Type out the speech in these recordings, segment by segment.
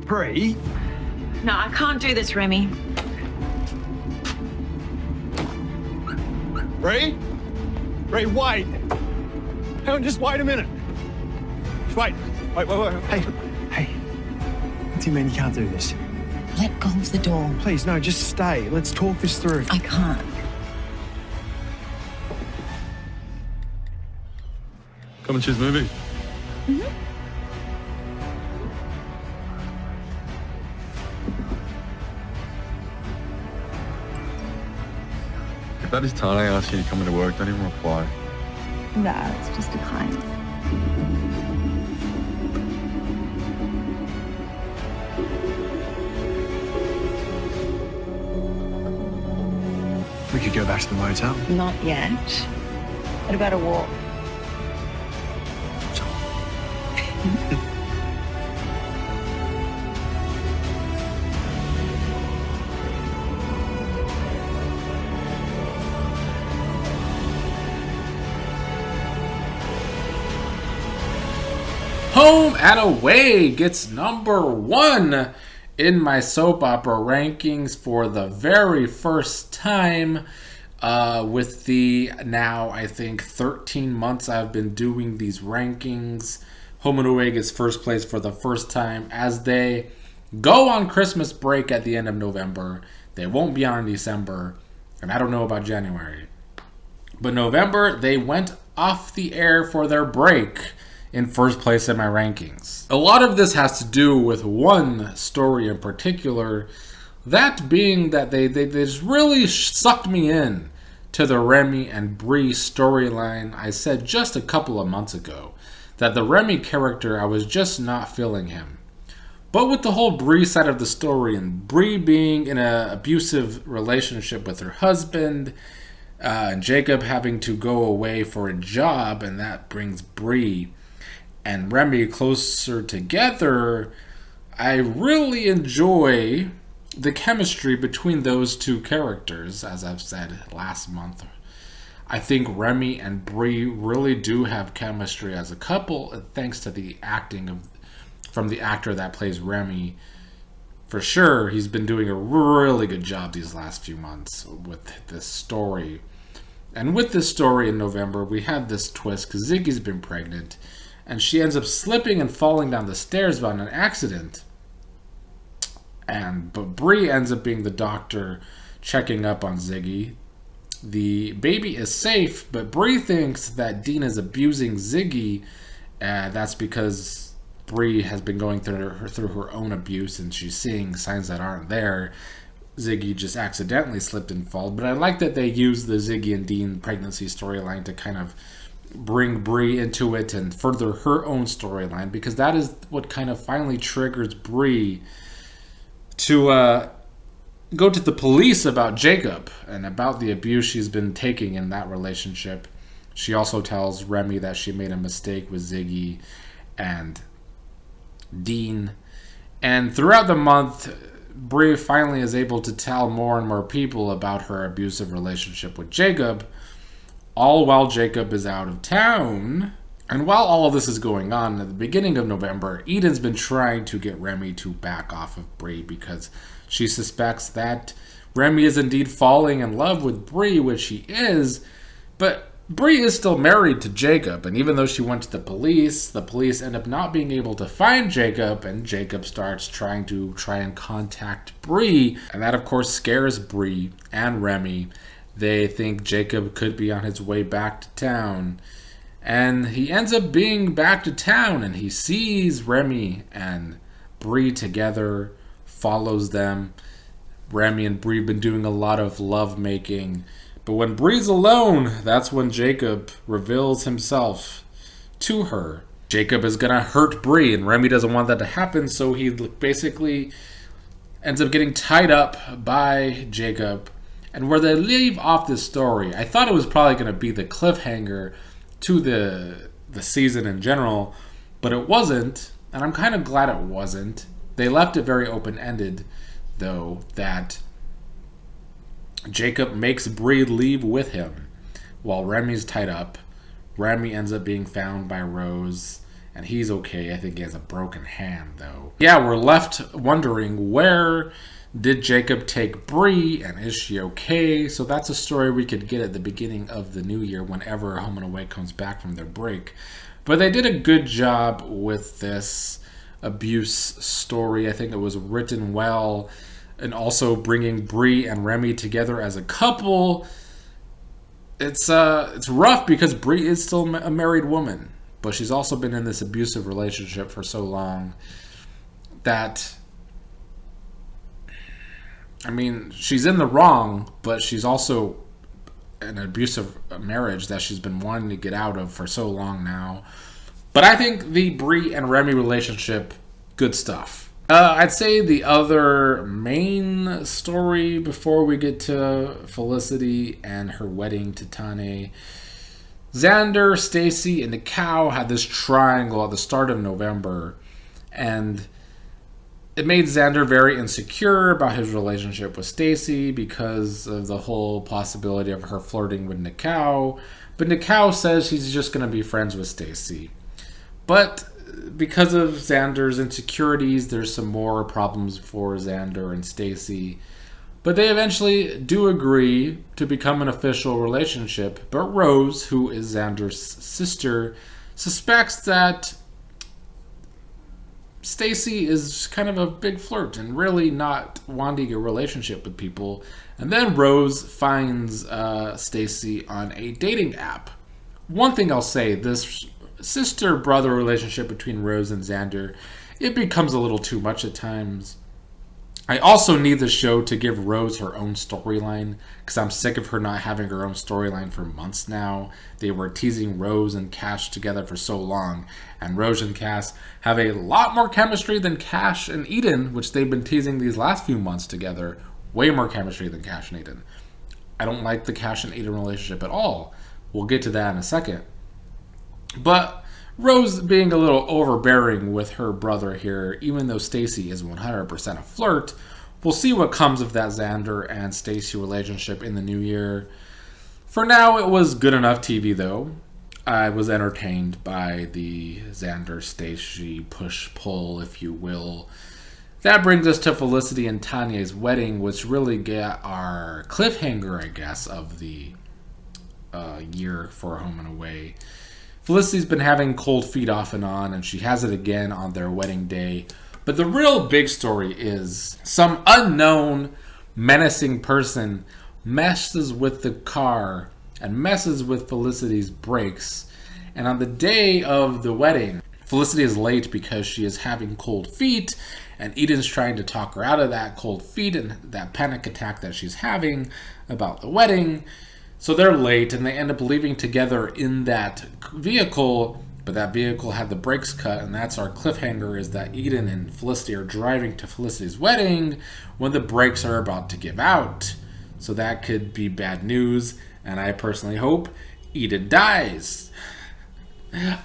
Bree? No, I can't do this, Remi. Bree? Bree, wait. Hang on, just wait a minute. Just wait. Wait. Hey. What do you mean you can't do this? Let go of the door. Please, no, just stay. Let's talk this through. I can't. Come and choose movie. If that is Tane asking you to come into work, don't even reply. Nah, it's just a kind. We could go back to the motel. Not yet. What about a walk? Home and Away gets #1 in my soap opera rankings for the very first time. With the now, I think, 13 months I've been doing these rankings, Home and Away gets first place for the first time as they go on Christmas break at the end of November. They won't be on in December, and I don't know about January. But November, they went off the air for their break in first place in my rankings. A lot of this has to do with one story in particular, that being that they just really sucked me in to the Remi and Bree storyline. I said just a couple of months ago that the Remi character, I was just not feeling him. But with the whole Bree side of the story and Bree being in an abusive relationship with her husband, and Jacob having to go away for a job, and that brings Bree and Remi closer together, I really enjoy the chemistry between those two characters, as I've said last month. I think Remi and Bree really do have chemistry as a couple, thanks to the acting from the actor that plays Remi. For sure, he's been doing a really good job these last few months with this story. And with this story in November, we had this twist because Ziggy's been pregnant, and she ends up slipping and falling down the stairs by an accident. But Bree ends up being the doctor checking up on Ziggy. The baby is safe, but Bree thinks that Dean is abusing Ziggy. That's because Bree has been going through her own abuse, and she's seeing signs that aren't there. Ziggy just accidentally slipped and fell. But I like that they used the Ziggy and Dean pregnancy storyline to kind of bring Bree into it and further her own storyline, because that is what kind of finally triggers Bree to go to the police about Jacob and about the abuse she's been taking in that relationship. She also tells Remi that she made a mistake with Ziggy and Dean. And throughout the month, Bree finally is able to tell more and more people about her abusive relationship with Jacob, all while Jacob is out of town. And while all of this is going on, at the beginning of November, Eden's been trying to get Remi to back off of Bree because she suspects that Remi is indeed falling in love with Bree, which she is, but Bree is still married to Jacob, and even though she went to the police end up not being able to find Jacob, and Jacob starts trying and contact Bree, and that of course scares Bree and Remi. They think Jacob could be on his way back to town, and he ends up being back to town, and he sees Remi and Bree together, follows them. Remi and Bree have been doing a lot of love making, but when Bree's alone, that's when Jacob reveals himself to her. Jacob is gonna hurt Bree, and Remi doesn't want that to happen, so he basically ends up getting tied up by Jacob. And where they leave off this story, I thought it was probably going to be the cliffhanger to the season in general, but it wasn't, and I'm kind of glad it wasn't. They left it very open-ended, though, that Jacob makes Bree leave with him while Remi's tied up. Remi ends up being found by Rose, and he's okay. I think he has a broken hand, though. Yeah, we're left wondering, where did Jacob take Bree, and is she okay? So that's a story we could get at the beginning of the new year whenever Home and Away comes back from their break. But they did a good job with this abuse story. I think it was written well, and also bringing Bree and Remi together as a couple. It's rough because Bree is still a married woman, but she's also been in this abusive relationship for so long that, I mean, she's in the wrong, but she's also an abusive marriage that she's been wanting to get out of for so long now. But I think the Bree and Remi relationship, good stuff. I'd say the other main story before we get to Felicity and her wedding to Tane, Xander, Stacy, and the cow had this triangle at the start of November, and it made Xander very insecure about his relationship with Stacy because of the whole possibility of her flirting with Nikau. But Nikau says she's just going to be friends with Stacy. But because of Xander's insecurities, there's some more problems for Xander and Stacy. But they eventually do agree to become an official relationship. But Rose, who is Xander's sister, suspects that Stacy is kind of a big flirt and really not wanting a relationship with people. And then Rose finds Stacy on a dating app. One thing I'll say, this sister-brother relationship between Rose and Xander, it becomes a little too much at times. I also need the show to give Rose her own storyline, because I'm sick of her not having her own storyline for months now. They were teasing Rose and Cash together for so long, and Rose and Cash have a lot more chemistry than Cash and Eden, which they've been teasing these last few months together. Way more chemistry than Cash and Eden. I don't like the Cash and Eden relationship at all. We'll get to that in a second. But Rose being a little overbearing with her brother here, even though Stacy is 100% a flirt. We'll see what comes of that Xander and Stacy relationship in the new year. For now, it was good enough TV, though. I was entertained by the Xander-Stacy push-pull, if you will. That brings us to Felicity and Tanya's wedding, which really get our cliffhanger, I guess, of the year for Home and Away. Felicity's been having cold feet off and on, and she has it again on their wedding day. But the real big story is some unknown, menacing person messes with the car and messes with Felicity's brakes. And on the day of the wedding, Felicity is late because she is having cold feet, and Eden's trying to talk her out of that cold feet and that panic attack that she's having about the wedding. So they're late, and they end up leaving together in that vehicle, but that vehicle had the brakes cut, and that's our cliffhanger, is that Eden and Felicity are driving to Felicity's wedding when the brakes are about to give out. So that could be bad news, and I personally hope Eden dies.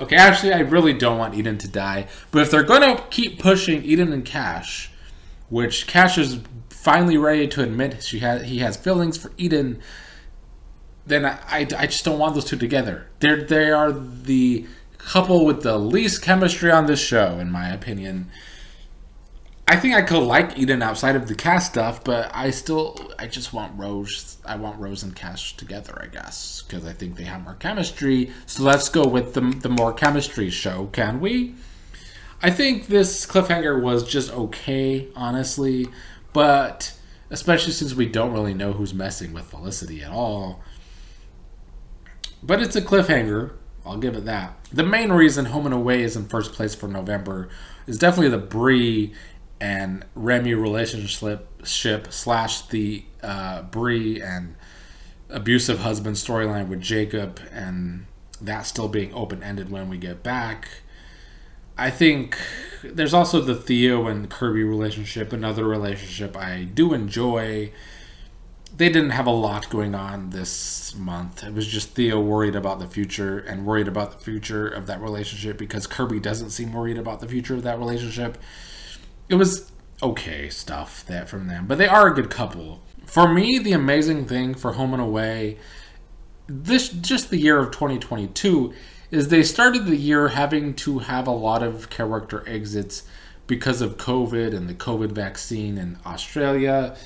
Okay, actually, I really don't want Eden to die, but if they're going to keep pushing Eden and Cash, which Cash is finally ready to admit he has feelings for Eden, then I just don't want those two together. They are the couple with the least chemistry on this show, in my opinion. I think I could like Eden outside of the Cash stuff, but I just want Rose. I want Rose and Cash together, I guess, because I think they have more chemistry. So let's go with the more chemistry show, can we? I think this cliffhanger was just okay, honestly, but especially since we don't really know who's messing with Felicity at all. But it's a cliffhanger. I'll give it that. The main reason Home and Away is in first place for November is definitely the Bree and Remi relationship slash the Bree and abusive husband storyline with Jacob, and that still being open-ended when we get back. I think there's also the Theo and Kirby relationship, another relationship I do enjoy. They didn't have a lot going on this month. It was just Theo worried about the future and worried about the future of that relationship because Kirby doesn't seem worried about the future of that relationship. It was okay stuff that from them, but they are a good couple. For me, the amazing thing for Home and Away, just the year of 2022, is they started the year having to have a lot of character exits because of COVID and the COVID vaccine in Australia,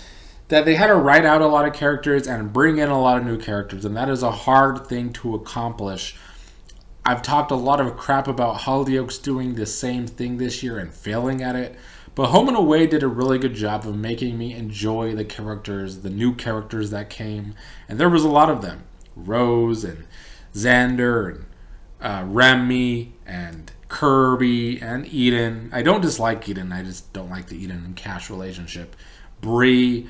that they had to write out a lot of characters and bring in a lot of new characters, and that is a hard thing to accomplish. I've talked a lot of crap about Hollyoaks doing the same thing this year and failing at it, but Home and Away did a really good job of making me enjoy the characters, the new characters that came, and there was a lot of them. Rose and Xander and Remi and Kirby and Eden. I don't dislike Eden, I just don't like the Eden and Cash relationship. Bree.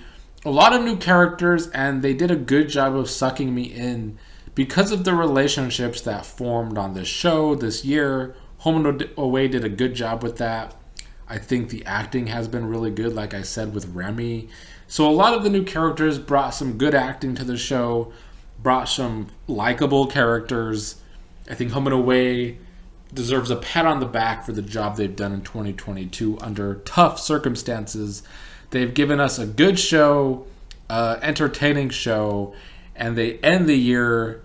A lot of new characters, and they did a good job of sucking me in because of the relationships that formed on this show this year. Home and Away did a good job with that. I think the acting has been really good, like I said, with Remi. So a lot of the new characters brought some good acting to the show, brought some likable characters. I think Home and Away deserves a pat on the back for the job they've done in 2022 under tough circumstances. They've given us a good show, entertaining show, and they end the year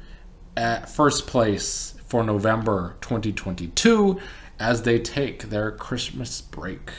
at first place for November 2022 as they take their Christmas break.